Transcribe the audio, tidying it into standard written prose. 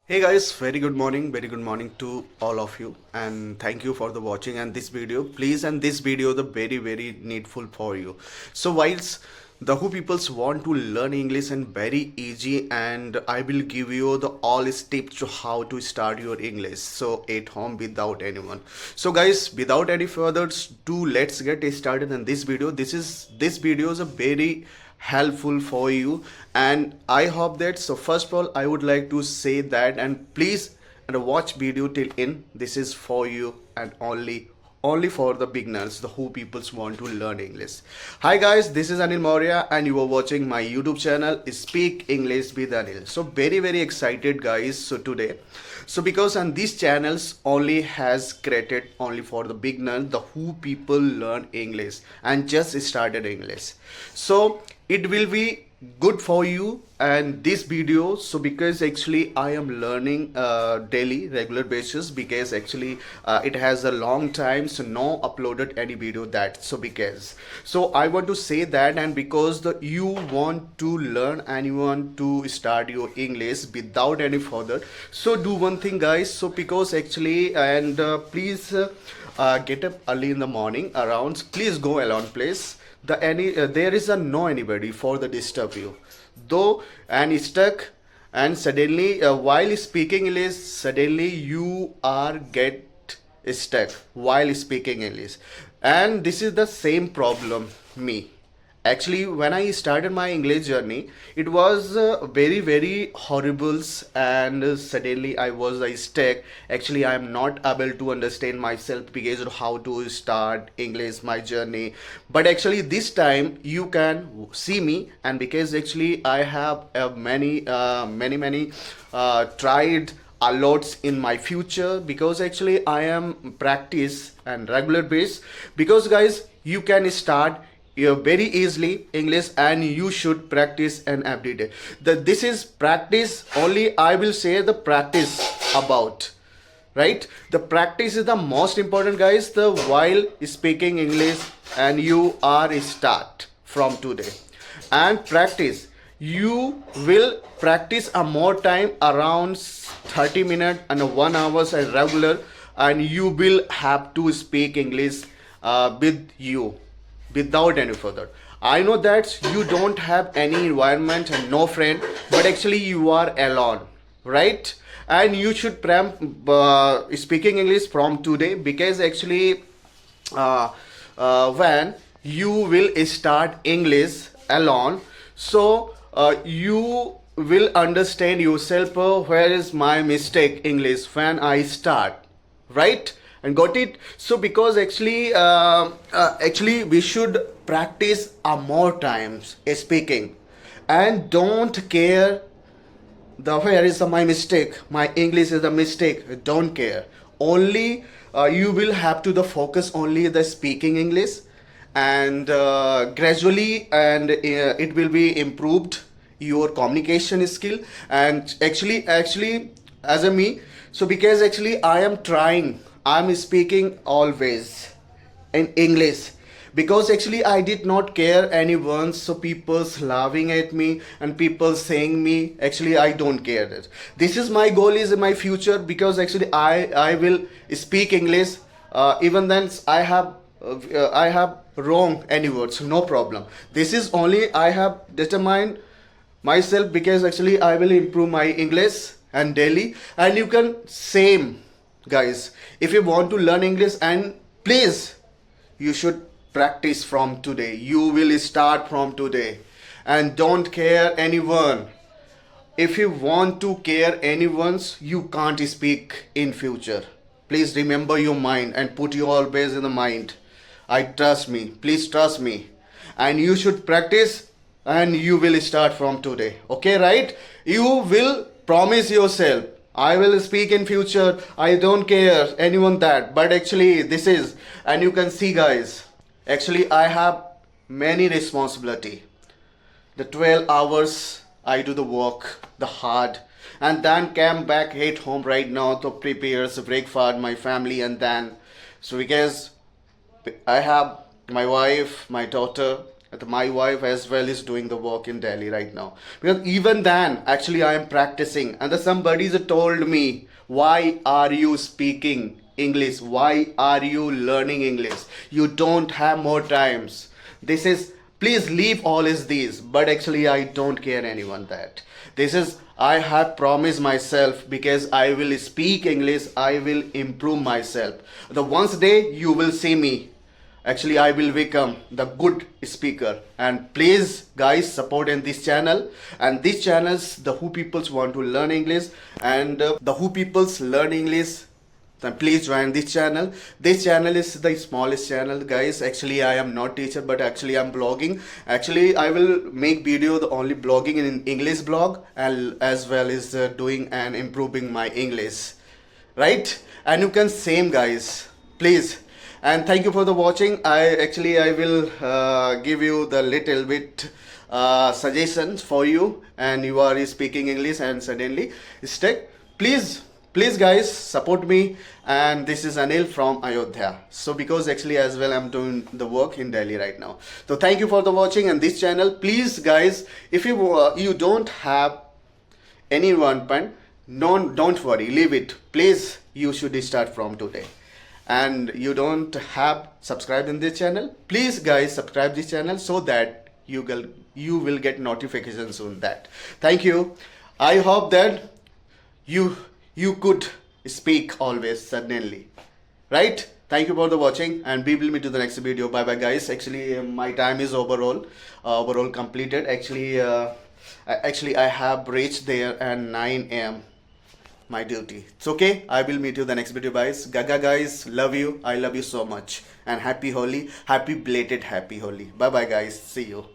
Hey guys, very good morning to all of you, and thank you for the watching and this video. Please, and this video the very needful for you. So whilst the who peoples want to learn English and very easy, and I will give you the all tips to how to start your English. So at home without anyone. So guys, without any further ado, let's get started in this video. This video is a very helpful for you, and I hope that. So first of all, I would like to say that, and please and watch video till in. This is for you and only for the beginners, the who peoples want to learn English. Hi guys, this is Anil Maurya and you are watching my YouTube channel Speak English with Anil. So very excited guys. So today, so because on these channels only has created only for the beginner, the who people learn English and just started English. So it will be good for you and this video. So because actually I am learning daily regular basis, because actually it has a long time, so no uploaded any video that. So because, so I want to say that, and because the you want to learn and you want to start your English without any further, so do one thing guys. So because actually, and please get up early in the morning around, please go alone place there is a no anybody for the disturb you though, and stuck, and suddenly while speaking English, suddenly you are get stuck while speaking English. And this is the same problem me. Actually, when I started my English journey, it was very horrible, and suddenly I was stuck. Actually, I am not able to understand myself because of how to start English my journey. But actually, this time you can see me, and because actually I have many tried a lots in my future, because actually I am practice and regular base. Because guys, you can start very easily English, and you should practice and every day. This is practice only. I will say the practice about, right? The practice is the most important guys. The while speaking English, and you are start from today and practice. You will practice a more time around 30 minutes and 1 hours as regular, and you will have to speak English with you without any further. I know that you don't have any environment and no friend, but actually you are alone, right? And you should speaking English from today, because actually when you will start English alone, so you will understand yourself, where is my mistake English when I start, right? And got it. So because actually we should practice more times speaking, and don't care the where is my mistake, my English is a mistake, don't care. Only you will have to the focus only the speaking English, and gradually, and it will be improved your communication skill. And actually as a me, so because actually I am trying, I'm speaking always in English, because actually I did not care anyone. So people's laughing at me and people saying me, actually I don't care that. This is my goal is in my future, because actually I will speak English. Even then I have wrong any words, no problem. This is only I have determined myself, because actually I will improve my English and daily. And you can same guys, if you want to learn English, and please you should practice from today. You will start from today, and don't care anyone. If you want to care anyone's, you can't speak in future. Please remember your mind and put you always in the mind. I trust me, please trust me, and you should practice, and you will start from today, okay, right? You will promise yourself, I will speak in future, I don't care anyone that. But actually this is, and you can see guys, actually I have many responsibility. The 12 hours I do the work, the hard, and then came back at home right now to prepare the breakfast my family. And then, so because I have my wife, my daughter, My wife as well is doing the work in Delhi right now. Because even then, actually, I am practicing, and the somebody told me, "Why are you speaking English? Why are you learning English? You don't have more times." This is, please leave all is these, but actually I don't care anyone that. This is, I have promised myself, because I will speak English, I will improve myself. The once day you will see me, actually I will become the good speaker. And please guys, support in this channel, and this channels the who peoples want to learn English, and the who peoples learn English, then please join this channel. This channel is the smallest channel, guys. Actually I am not teacher, but actually I'm blogging. Actually I will make video the only blogging in English blog, and as well as doing and improving my English, right? And you can same guys, please. And thank you for the watching. I will give you the little bit suggestions for you, and you are speaking English and suddenly stuck. Please guys, support me. And this is Anil from Ayodhya. So because actually as well I'm doing the work in Delhi right now. So thank you for the watching and this channel. Please guys, if you don't have anyone pen, don't worry, leave it. Please, you should start from today. And you don't have subscribed in this channel, please guys subscribe this channel, so that you will get notifications on that. Thank you. I hope that you could speak always suddenly, right? Thank you for the watching, and we will meet to the next video. Bye bye guys. Actually my time is overall completed. Actually I have reached there at 9 a.m. my duty. It's okay. I will meet you the next video guys. Gaga guys, love you. I love you so much. And happy Holi. Happy belated happy Holi. Bye bye guys. See you.